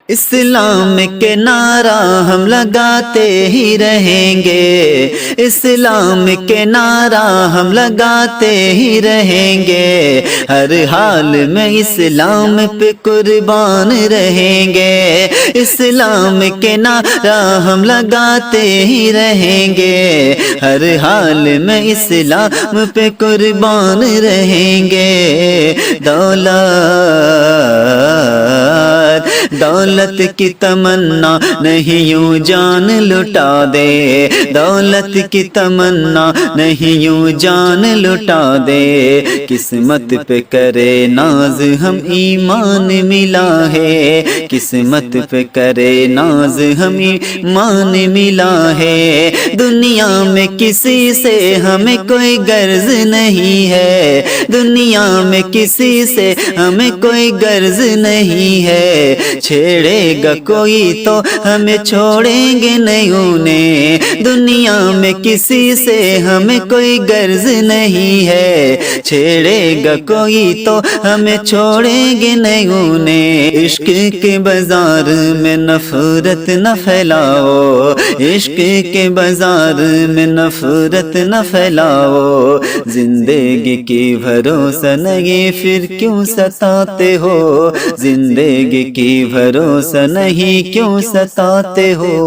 اسلام کے نعرہ ہم لگاتے ہی رہیں گے، اسلام کے نعرہ ہم لگاتے ہی رہیں گے، ہر حال میں اسلام پہ قربان رہیں گے، اسلام کے نعرہ ہم لگاتے ہی رہیں گے، ہر حال میں اسلام پہ قربان رہیں گے۔ دولت کی تمنا نہیں یوں جان لٹا دے، دولت کی تمنا نہیں یوں جان لٹا دے، قسمت پہ کرے ناز ہم ایمان ملا ہے، قسمت پہ کرے ناز ہم ایمان ملا ہے، دنیا میں کسی سے ہمیں کوئی غرض نہیں ہے، دنیا میں کسی سے ہمیں کوئی غرض نہیں ہے، چھیڑے گا کوئی تو ہمیں چھوڑیں گے نہیں انہیں، دنیا میں کسی سے ہمیں کوئی غرض نہیں ہے، چھیڑے گا کوئی تو ہمیں چھوڑیں گے نہیں انہیں۔ عشق کے بازار میں نفرت نہ پھیلاؤ، عشق کے بازار میں نفرت نہ پھیلاؤ، زندگی کی بھروسہ نہیں پھر کیوں ستاتے ہو، زندگی کی بھروسہ نہیں کیوں ستاتے ہو۔